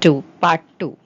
to Part 2.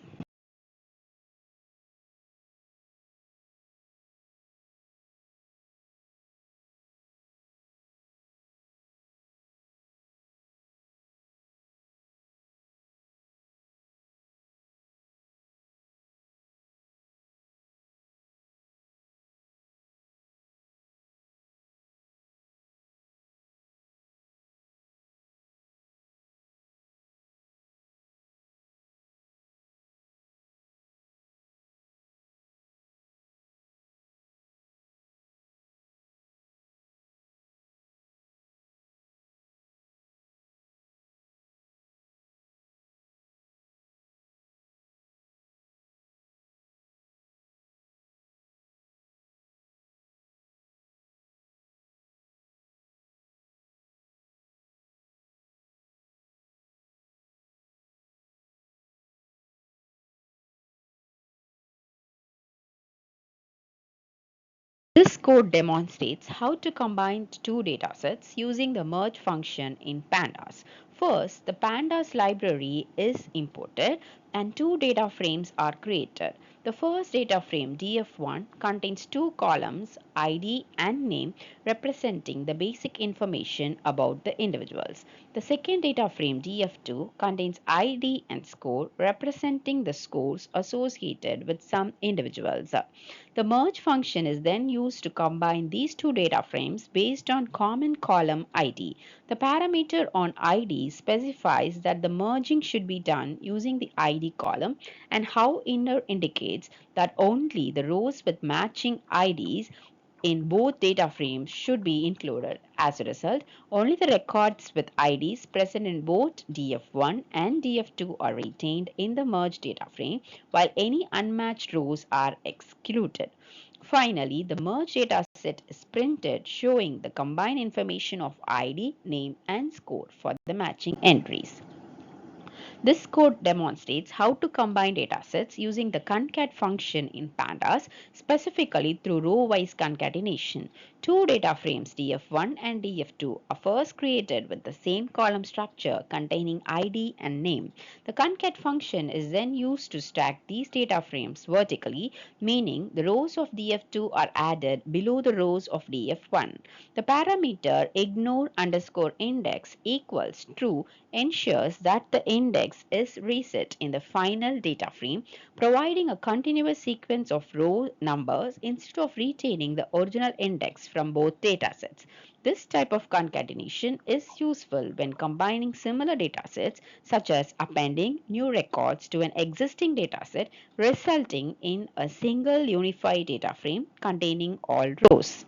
This code demonstrates how to combine two datasets using the merge function in pandas. First, the pandas library is imported and two data frames are created. The first data frame df1 contains two columns id and name representing the basic information about the individuals. The second data frame df2 contains id and score representing the scores associated with some individuals. The merge function is then used to combine these two data frames based on common column ID. The parameter on ID specifies that the merging should be done using the ID column, and how inner indicates that only the rows with matching IDs in both data frames should be included. As a result, only the records with IDs present in both df1 and df2 are retained in the merged data frame, while any unmatched rows are excluded. Finally, the merged data set is printed showing the combined information of ID, name, and score for the matching entries. This code demonstrates how to combine datasets using the concat function in pandas, specifically through row-wise concatenation. Two data frames df1 and df2 are first created with the same column structure containing ID and name. The concat function is then used to stack these data frames vertically, meaning the rows of df2 are added below the rows of df1. The parameter ignore underscore index equals true ensures that the index is reset in the final data frame, providing a continuous sequence of row numbers instead of retaining the original index from both datasets. This type of concatenation is useful when combining similar datasets, such as appending new records to an existing dataset, resulting in a single unified data frame containing all rows.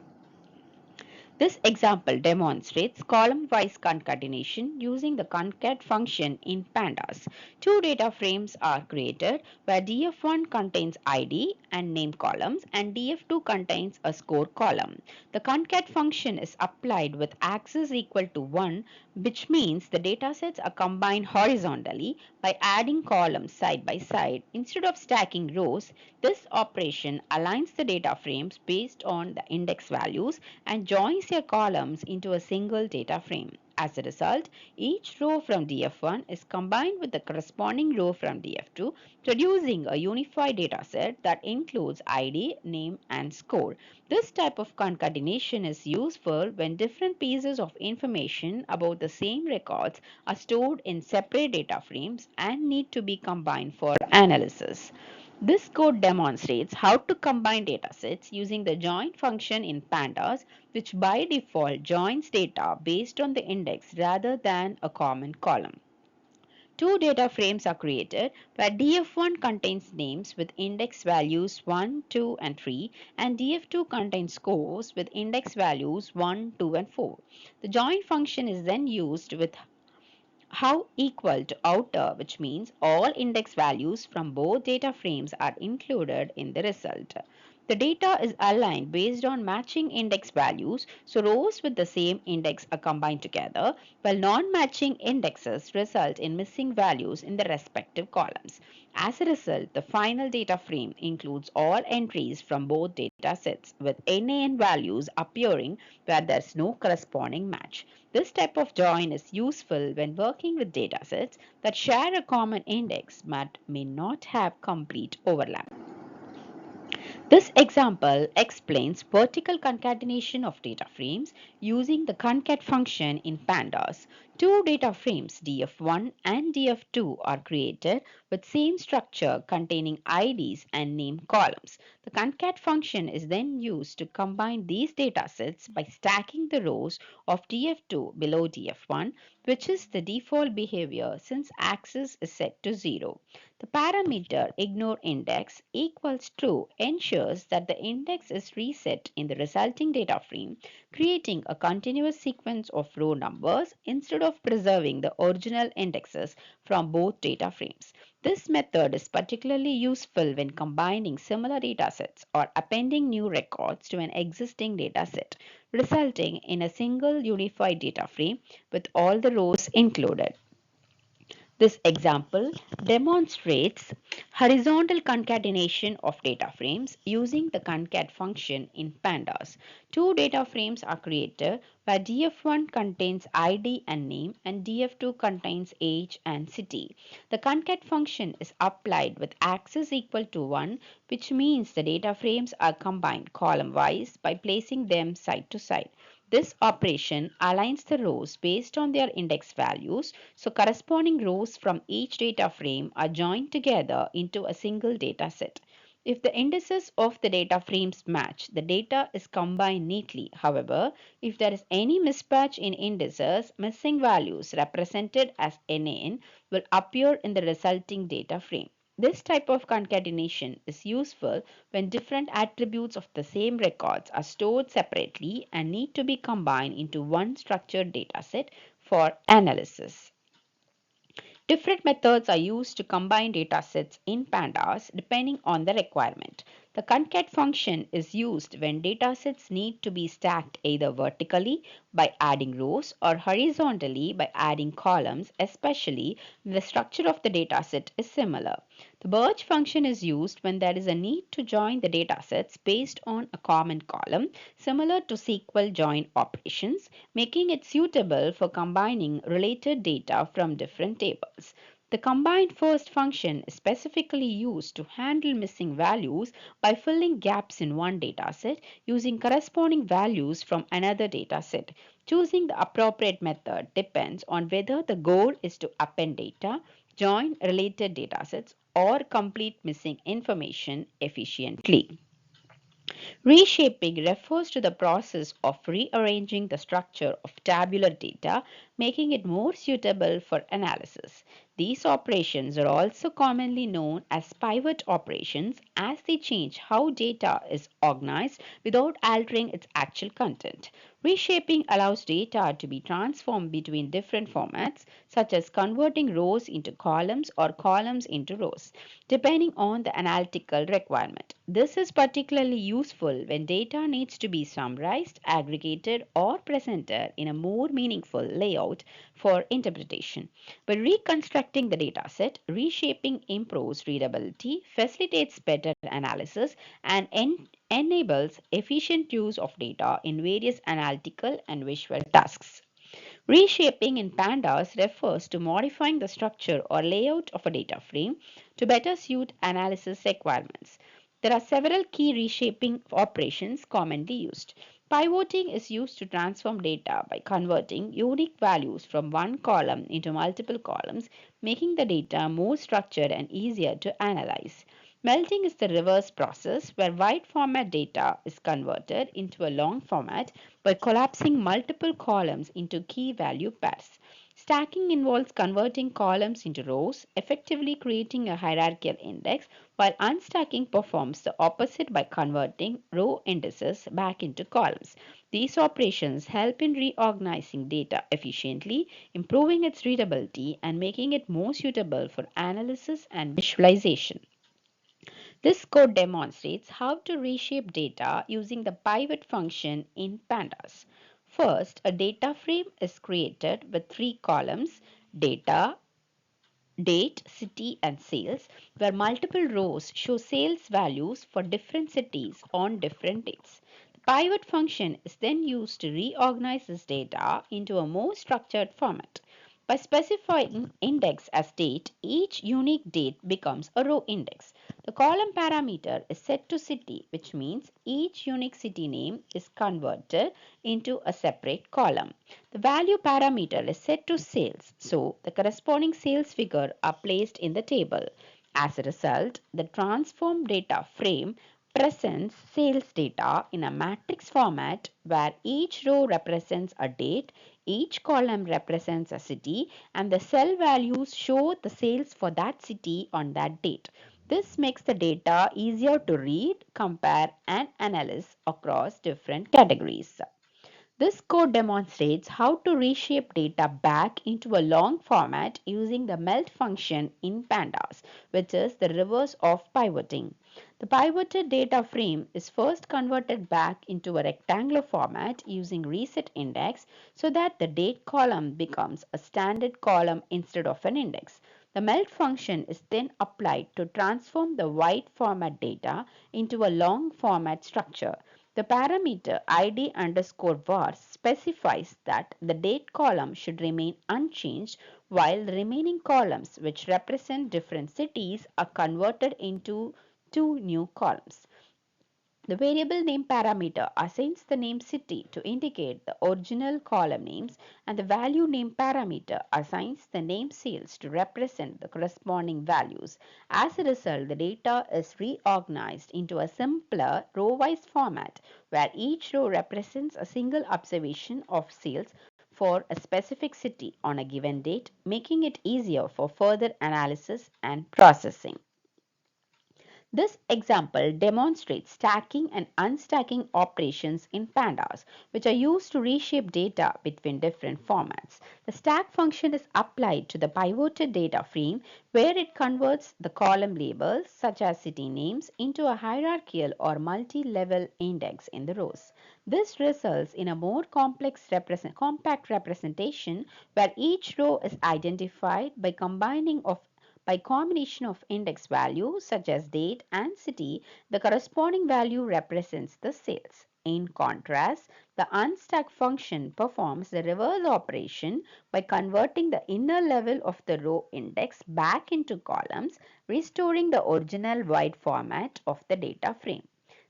This example demonstrates column-wise concatenation using the concat function in pandas. Two data frames are created where df1 contains ID and name columns and df2 contains a score column. The concat function is applied with axis equal to 1, which means the datasets are combined horizontally by adding columns side by side instead of stacking rows. This operation aligns the data frames based on the index values and joins their columns into a single data frame. As a result, each row from df1 is combined with the corresponding row from df2, producing a unified dataset that includes ID, name, and score. This type of concatenation is useful when different pieces of information about the same records are stored in separate data frames and need to be combined for analysis. This code demonstrates how to combine datasets using the join function in pandas, which by default joins data based on the index rather than a common column. Two data frames are created where df1 contains names with index values 1, 2, and 3, and df2 contains scores with index values 1, 2, and 4. The join function is then used with how equal to outer, which means all index values from both data frames are included in the result. The data is aligned based on matching index values, so rows with the same index are combined together, while non-matching indexes result in missing values in the respective columns. As a result, the final data frame includes all entries from both data sets, with NaN values appearing where there's no corresponding match. This type of join is useful when working with datasets that share a common index but may not have complete overlap. This example explains vertical concatenation of data frames using the concat function in pandas. Two data frames df1 and df2 are created with same structure containing IDs and name columns. The concat function is then used to combine these data sets by stacking the rows of df2 below df1, which is the default behavior since access is set to 0. The parameter ignore index equals true ensures that the index is reset in the resulting data frame, creating a continuous sequence of row numbers instead of preserving the original indexes from both data frames. This method is particularly useful when combining similar datasets or appending new records to an existing dataset, resulting in a single unified data frame with all the rows included. This example demonstrates horizontal concatenation of data frames using the concat function in pandas. Two data frames are created where df1 contains ID and name and df2 contains age and city. The concat function is applied with access equal to 1, which means the data frames are combined column-wise by placing them side to side. This operation aligns the rows based on their index values, so corresponding rows from each data frame are joined together into a single data set. If the indices of the data frames match, the data is combined neatly. However, if there is any mismatch in indices, missing values represented as NaN will appear in the resulting data frame. This type of concatenation is useful when different attributes of the same records are stored separately and need to be combined into one structured dataset for analysis. Different methods are used to combine datasets in pandas depending on the requirement. The concat function is used when datasets need to be stacked either vertically by adding rows or horizontally by adding columns, especially when the structure of the dataset is similar. The merge function is used when there is a need to join the datasets based on a common column, similar to SQL join operations, making it suitable for combining related data from different tables. The combine first function is specifically used to handle missing values by filling gaps in one dataset using corresponding values from another dataset. Choosing the appropriate method depends on whether the goal is to append data, join related datasets, or complete missing information efficiently. Reshaping refers to the process of rearranging the structure of tabular data, making it more suitable for analysis. These operations are also commonly known as pivot operations as they change how data is organized without altering its actual content. Reshaping allows data to be transformed between different formats, such as converting rows into columns or columns into rows, depending on the analytical requirement. This is particularly useful when data needs to be summarized, aggregated, or presented in a more meaningful layout for interpretation. By reconstructing the dataset, reshaping improves readability, facilitates better analysis, and enables efficient use of data in various analytical and visual tasks. Reshaping in pandas refers to modifying the structure or layout of a data frame to better suit analysis requirements. There are several key reshaping operations commonly used. Pivoting is used to transform data by converting unique values from one column into multiple columns, making the data more structured and easier to analyze. Melting is the reverse process where wide format data is converted into a long format by collapsing multiple columns into key value pairs. Stacking involves converting columns into rows, effectively creating a hierarchical index, while unstacking performs the opposite by converting row indices back into columns. These operations help in reorganizing data efficiently, improving its readability, and making it more suitable for analysis and visualization. This code demonstrates how to reshape data using the pivot function in pandas. First, a data frame is created with three columns: data, date, city, and sales, where multiple rows show sales values for different cities on different dates. The pivot function is then used to reorganize this data into a more structured format. By specifying index as date, each unique date becomes a row index. The column parameter is set to city, which means each unique city name is converted into a separate column. The value parameter is set to sales, so the corresponding sales figure are placed in the table. As a result, the transform data frame presents sales data in a matrix format where each row represents a date, each column represents a city, and the cell values show the sales for that city on that date. This makes the data easier to read, compare, and analyze across different categories. This code demonstrates how to reshape data back into a long format using the melt function in pandas, which is the reverse of pivoting. The pivoted data frame is first converted back into a rectangular format using reset index so that the date column becomes a standard column instead of an index. The melt function is then applied to transform the wide format data into a long format structure. The parameter id underscore var specifies that the date column should remain unchanged while the remaining columns, which represent different cities, are converted into two new columns. The variable name parameter assigns the name city to indicate the original column names, and the value name parameter assigns the name sales to represent the corresponding values. As a result, the data is reorganized into a simpler row-wise format where each row represents a single observation of sales for a specific city on a given date, making it easier for further analysis and processing. This example demonstrates stacking and unstacking operations in pandas, which are used to reshape data between different formats. The stack function is applied to the pivoted data frame where it converts the column labels, such as city names, into a hierarchical or multi-level index in the rows. This results in a more compact representation where each row is identified by combination of index values such as date and city. The corresponding value represents the sales. In contrast, the unstack function performs the reverse operation by converting the inner level of the row index back into columns, restoring the original wide format of the data frame.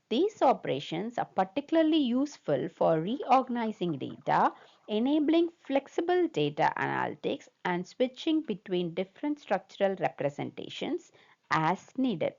These operations are particularly useful for reorganizing data, enabling flexible data analytics, and switching between different structural representations as needed.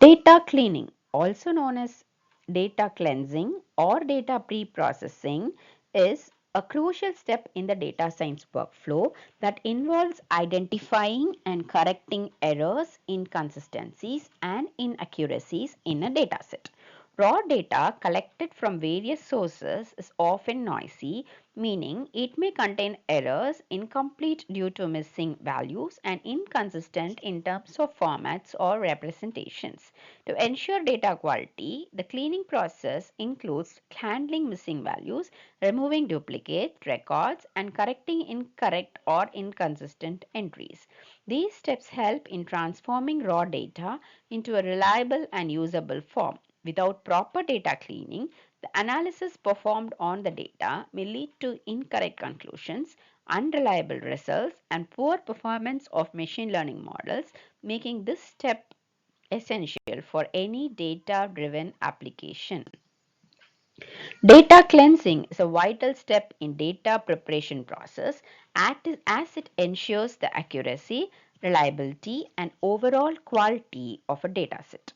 Data cleaning, also known as data cleansing or data pre-processing, is a crucial step in the data science workflow that involves identifying and correcting errors, inconsistencies, and inaccuracies in a dataset. Raw data collected from various sources is often noisy, meaning it may contain errors, incomplete due to missing values, and inconsistent in terms of formats or representations. To ensure data quality, the cleaning process includes handling missing values, removing duplicate records, and correcting incorrect or inconsistent entries. These steps help in transforming raw data into a reliable and usable form. Without proper data cleaning, the analysis performed on the data may lead to incorrect conclusions, unreliable results, and poor performance of machine learning models, making this step essential for any data-driven application. Data cleansing is a vital step in data preparation process as it ensures the accuracy, reliability, and overall quality of a dataset.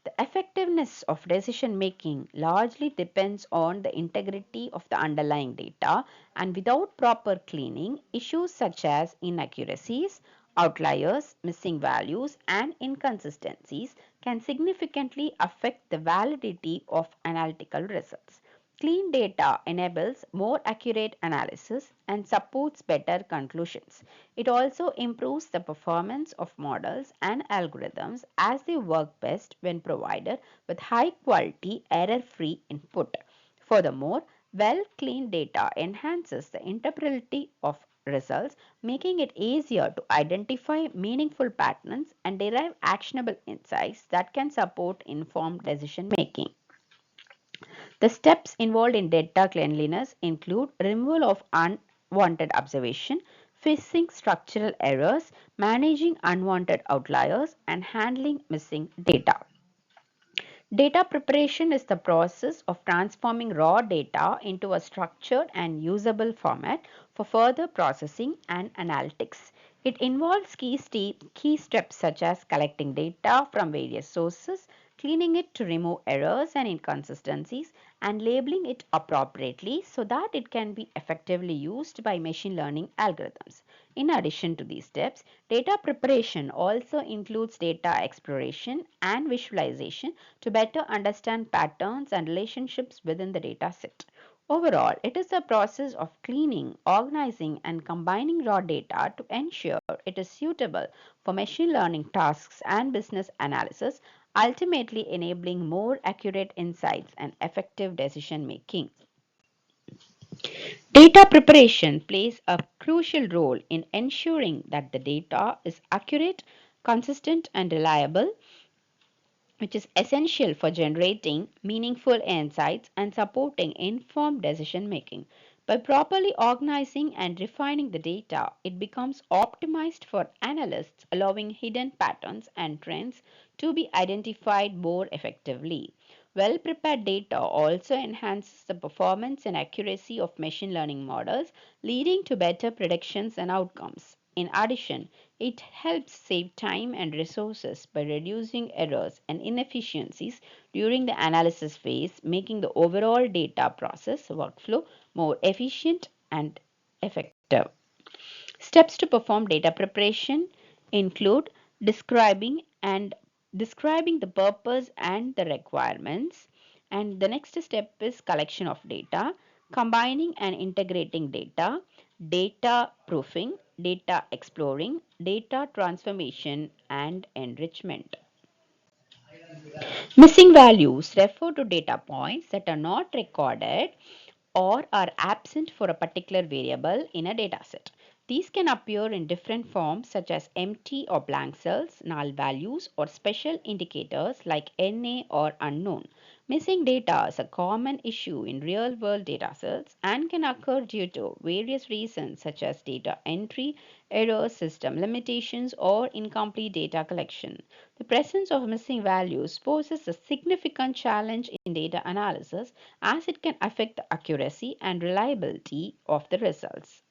The effectiveness of decision making largely depends on the integrity of the underlying data, and without proper cleaning, issues such as inaccuracies, outliers, missing values, and inconsistencies can significantly affect the validity of analytical results. Clean data enables more accurate analysis and supports better conclusions. It also improves the performance of models and algorithms as they work best when provided with high quality, error free input. Furthermore, well cleaned data enhances the interpretability of results, making it easier to identify meaningful patterns and derive actionable insights that can support informed decision making. The steps involved in data cleanliness include removal of unwanted observation, fixing structural errors, managing unwanted outliers, and handling missing data. Data preparation is the process of transforming raw data into a structured and usable format for further processing and analytics. It involves key steps such as collecting data from various sources, cleaning it to remove errors and inconsistencies, and labeling it appropriately so that it can be effectively used by machine learning algorithms. In addition to these steps, data preparation also includes data exploration and visualization to better understand patterns and relationships within the data set. Overall, it is a process of cleaning, organizing, and combining raw data to ensure it is suitable for machine learning tasks and business analysis, ultimately enabling more accurate insights and effective decision making. Data preparation plays a crucial role in ensuring that the data is accurate, consistent, and reliable, which is essential for generating meaningful insights and supporting informed decision making. By properly organizing and refining the data, it becomes optimized for analysts, allowing hidden patterns and trends to be identified more effectively. Well prepared data also enhances the performance and accuracy of machine learning models, leading to better predictions and outcomes. In addition, it helps save time and resources by reducing errors and inefficiencies during the analysis phase, making the overall data process workflow more efficient and effective. Steps to perform data preparation include describing and describing the purpose and the requirements. And the next step is collection of data, combining and integrating data, data proofing, data exploring, data transformation, and enrichment. Missing values refer to data points that are not recorded or are absent for a particular variable in a dataset. These can appear in different forms such as empty or blank cells, null values, or special indicators like NA or unknown. Missing data is a common issue in real world datasets and can occur due to various reasons such as data entry, errors, system limitations, or incomplete data collection. The presence of missing values poses a significant challenge in data analysis as it can affect the accuracy and reliability of the results.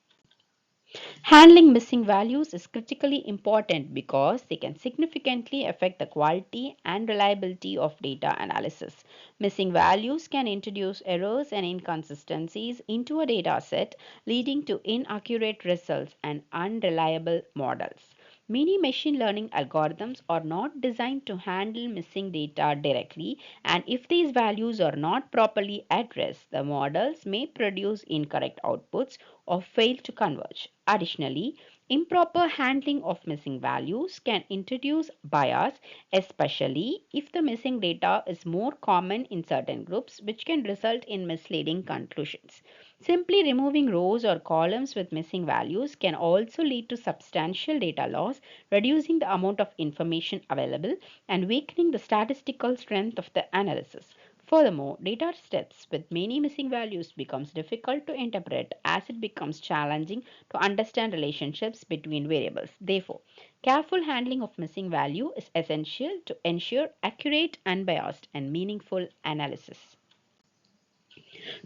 Handling missing values is critically important because they can significantly affect the quality and reliability of data analysis. Missing values can introduce errors and inconsistencies into a data set, leading to inaccurate results and unreliable models. Many machine learning algorithms are not designed to handle missing data directly, and if these values are not properly addressed, the models may produce incorrect outputs or fail to converge. Additionally, improper handling of missing values can introduce bias, especially if the missing data is more common in certain groups, which can result in misleading conclusions. Simply removing rows or columns with missing values can also lead to substantial data loss, reducing the amount of information available and weakening the statistical strength of the analysis. Furthermore, data sets with many missing values becomes difficult to interpret as it becomes challenging to understand relationships between variables. Therefore, careful handling of missing value is essential to ensure accurate, unbiased, and meaningful analysis.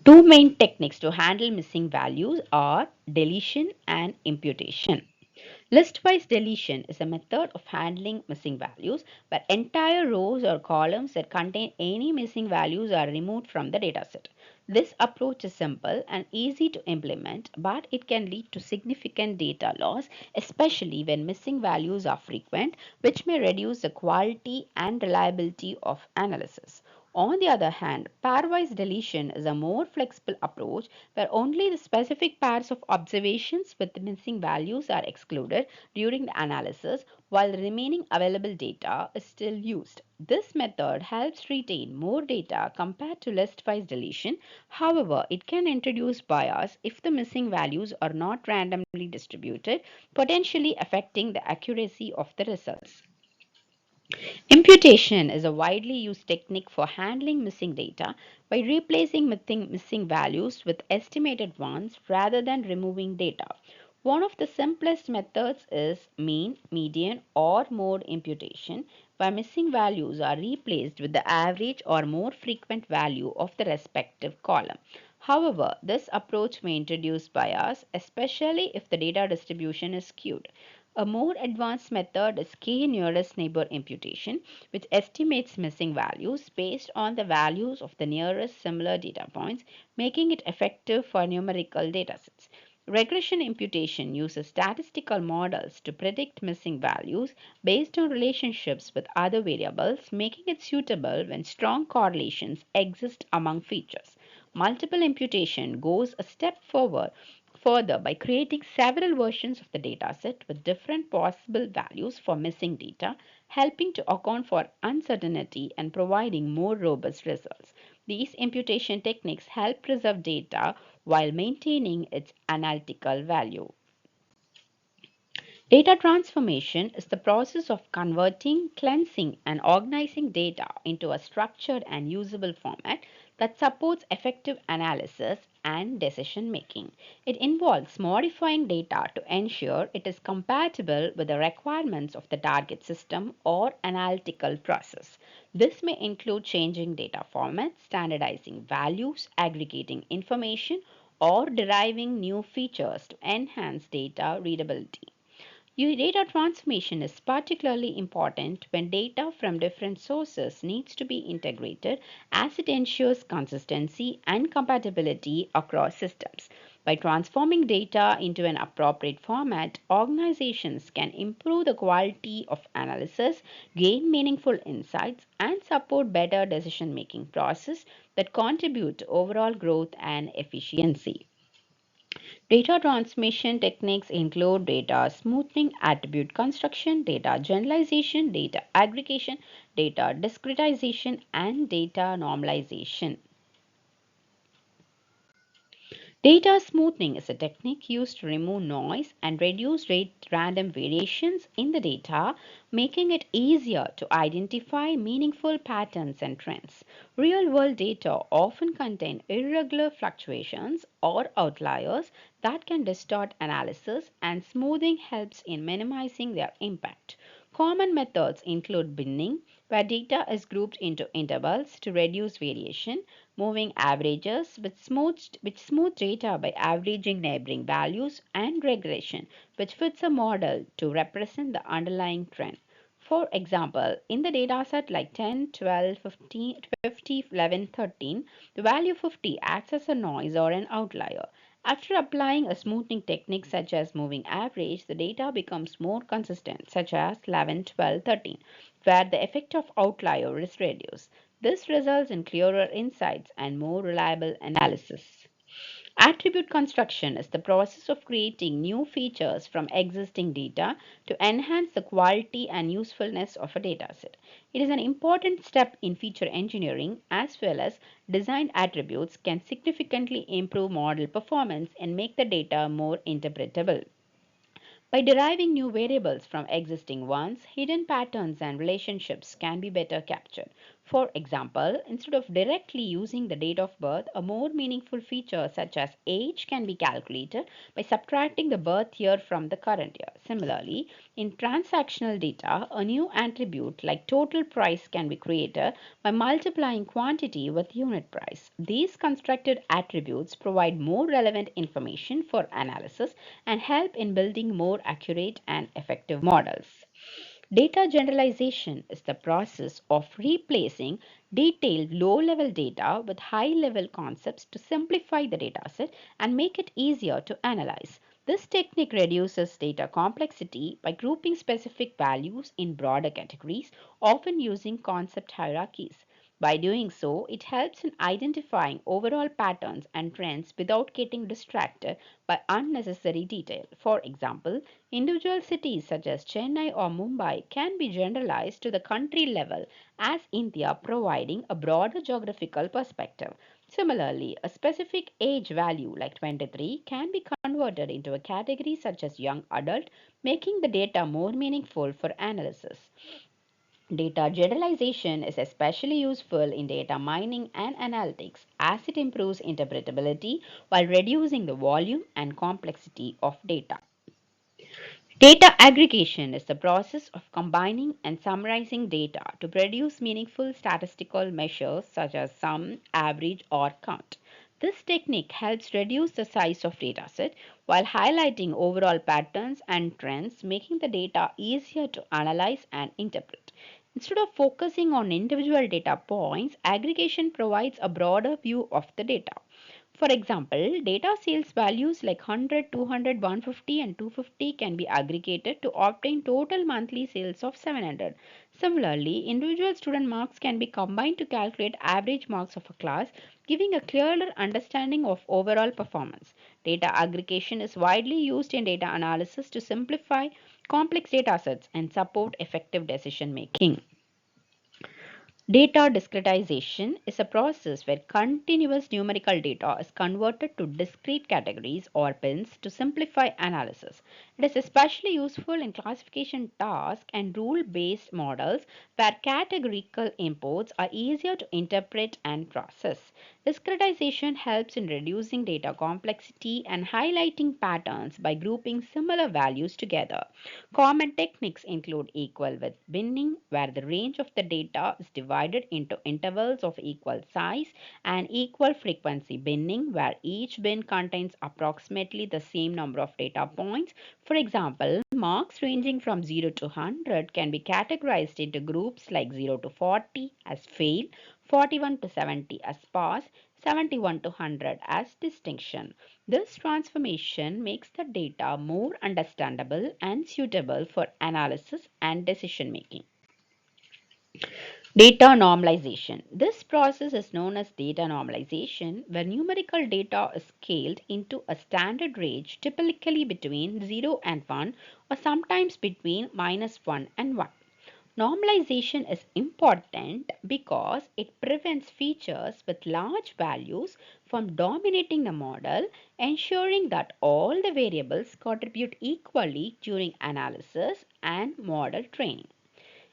Two main techniques to handle missing values are deletion and imputation. List-wise deletion is a method of handling missing values where entire rows or columns that contain any missing values are removed from the dataset. This approach is simple and easy to implement, but it can lead to significant data loss, especially when missing values are frequent, which may reduce the quality and reliability of analysis. On the other hand, pairwise deletion is a more flexible approach where only the specific pairs of observations with missing values are excluded during the analysis while the remaining available data is still used. This method helps retain more data compared to list-wise deletion. However, it can introduce bias if the missing values are not randomly distributed, potentially affecting the accuracy of the results. Imputation is a widely used technique for handling missing data by replacing missing values with estimated ones rather than removing data. One of the simplest methods is mean, median, or mode imputation, where missing values are replaced with the average or more frequent value of the respective column. However, this approach may introduce bias, especially if the data distribution is skewed. A more advanced method is k-nearest neighbor imputation, which estimates missing values based on the values of the nearest similar data points, making it effective for numerical datasets. Regression imputation uses statistical models to predict missing values based on relationships with other variables, making it suitable when strong correlations exist among features. Multiple imputation goes a step further by creating several versions of the dataset with different possible values for missing data, helping to account for uncertainty and providing more robust results. These imputation techniques help preserve data while maintaining its analytical value. Data transformation is the process of converting, cleansing, and organizing data into a structured and usable format that supports effective analysis and decision making. It involves modifying data to ensure it is compatible with the requirements of the target system or analytical process. This may include changing data formats, standardizing values, aggregating information, or deriving new features to enhance data readability. Data transformation is particularly important when data from different sources needs to be integrated as it ensures consistency and compatibility across systems. By transforming data into an appropriate format, organizations can improve the quality of analysis, gain meaningful insights, and support better decision making process that contribute to overall growth and efficiency. Data transmission techniques include data smoothing, attribute construction, data generalization, data aggregation, data discretization, and data normalization. Data smoothing is a technique used to remove noise and reduce random variations in the data, making it easier to identify meaningful patterns and trends. Real world data often contain irregular fluctuations or outliers that can distort analysis, and smoothing helps in minimizing their impact. Common methods include binning, where data is grouped into intervals to reduce variation, moving averages, which smooth data by averaging neighboring values, and regression, which fits a model to represent the underlying trend. For example, in the dataset like 10, 12, 15, 50, 11, 13, the value 50 acts as a noise or an outlier. After applying a smoothing technique such as moving average, the data becomes more consistent, such as 11, 12, 13, where the effect of outlier is reduced. This results in clearer insights and more reliable analysis. Attribute construction is the process of creating new features from existing data to enhance the quality and usefulness of a dataset. It is an important step in feature engineering, as well as designed attributes can significantly improve model performance and make the data more interpretable. By deriving new variables from existing ones, hidden patterns and relationships can be better captured. For example, instead of directly using the date of birth, a more meaningful feature such as age can be calculated by subtracting the birth year from the current year. Similarly, in transactional data, a new attribute like total price can be created by multiplying quantity with unit price. These constructed attributes provide more relevant information for analysis and help in building more accurate and effective models. Data generalization is the process of replacing detailed low level data with high level concepts to simplify the dataset and make it easier to analyze. This technique reduces data complexity by grouping specific values in broader categories, often using concept hierarchies. By doing so, it helps in identifying overall patterns and trends without getting distracted by unnecessary detail. For example, individual cities such as Chennai or Mumbai can be generalized to the country level as India, providing a broader geographical perspective. Similarly, a specific age value like 23 can be converted into a category such as young adult, making the data more meaningful for analysis. Data generalization is especially useful in data mining and analytics as it improves interpretability while reducing the volume and complexity of data. Data aggregation is the process of combining and summarizing data to produce meaningful statistical measures such as sum, average, or count. This technique helps reduce the size of dataset while highlighting overall patterns and trends, making the data easier to analyze and interpret. Instead of focusing on individual data points, aggregation provides a broader view of the data. For example, data sales values like 100, 200, 150 and 250 can be aggregated to obtain total monthly sales of 700. Similarly, individual student marks can be combined to calculate average marks of a class, giving a clearer understanding of overall performance. Data aggregation is widely used in data analysis to simplify complex data sets and support effective decision making. Data discretization is a process where continuous numerical data is converted to discrete categories or bins to simplify analysis. It is especially useful in classification tasks and rule-based models where categorical imports are easier to interpret and process. Discretization helps in reducing data complexity and highlighting patterns by grouping similar values together. Common techniques include equal width binning, where the range of the data is divided into intervals of equal size, and equal frequency binning, where each bin contains approximately the same number of data points. For example, marks ranging from 0 to 100 can be categorized into groups like 0 to 40 as fail, 41 to 70 as pass, 71 to 100 as distinction. This transformation makes the data more understandable and suitable for analysis and decision making. Data normalization. This process is known as data normalization, where numerical data is scaled into a standard range, typically between 0 and 1, or sometimes between -1 and 1. Normalization is important because it prevents features with large values from dominating the model, ensuring that all the variables contribute equally during analysis and model training.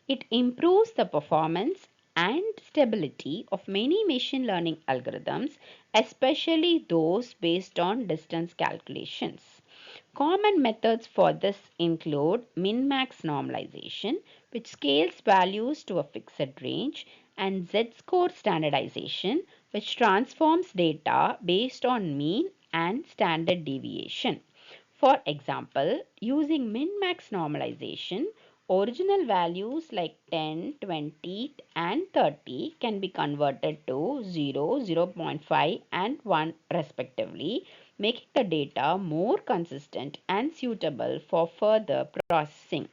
It improves the performance and stability of many machine learning algorithms, especially those based on distance calculations. Common methods for this include min-max normalization, which scales values to a fixed range, and z-score standardization, which transforms data based on mean and standard deviation. For example, using min-max normalization, original values like 10, 20, and 30 can be converted to 0, 0.5, and 1 respectively, making the data more consistent and suitable for further processing.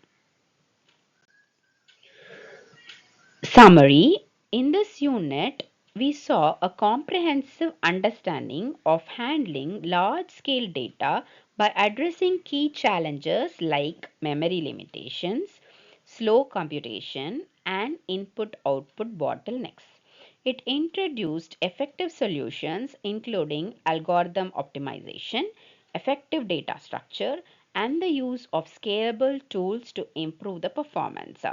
Summary. In this unit, we saw a comprehensive understanding of handling large-scale data by addressing key challenges like memory limitations, slow computation, and input-output bottlenecks. It introduced effective solutions including algorithm optimization, effective data structure, and the use of scalable tools to improve the performance.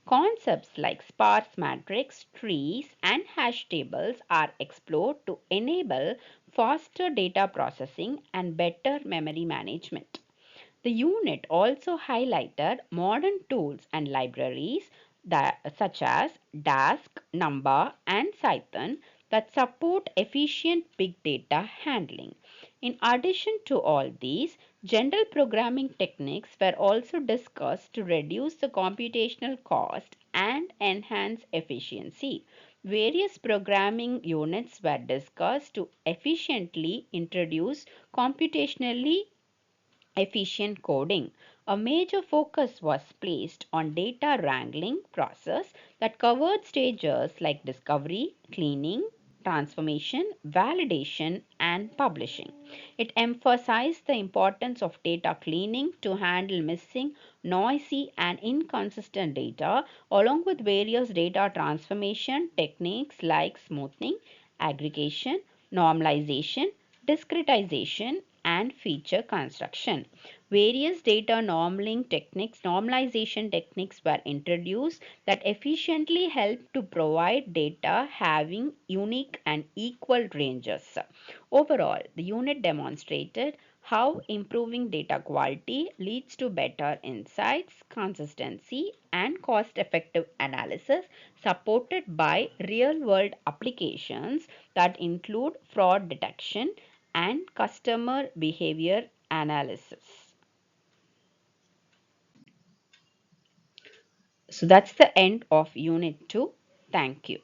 Concepts like sparse matrix, trees, and hash tables are explored to enable faster data processing and better memory management. The unit also highlighted modern tools and libraries such as Dask, Number, and Cython that support efficient big data handling. In addition to all these, general programming techniques were also discussed to reduce the computational cost and enhance efficiency. Various programming units were discussed to efficiently introduce computationally efficient coding. A major focus was placed on data wrangling process that covered stages like discovery, cleaning, transformation, validation, and publishing. It emphasized the importance of data cleaning to handle missing, noisy, and inconsistent data, along with various data transformation techniques like smoothing, aggregation, normalization, discretization, and feature construction. Various data normalization techniques were introduced that efficiently help to provide data having unique and equal ranges. Overall, the unit demonstrated how improving data quality leads to better insights, consistency, and cost effective analysis supported by real world applications that include fraud detection and customer behavior analysis. So that's the end of Unit 2. Thank you.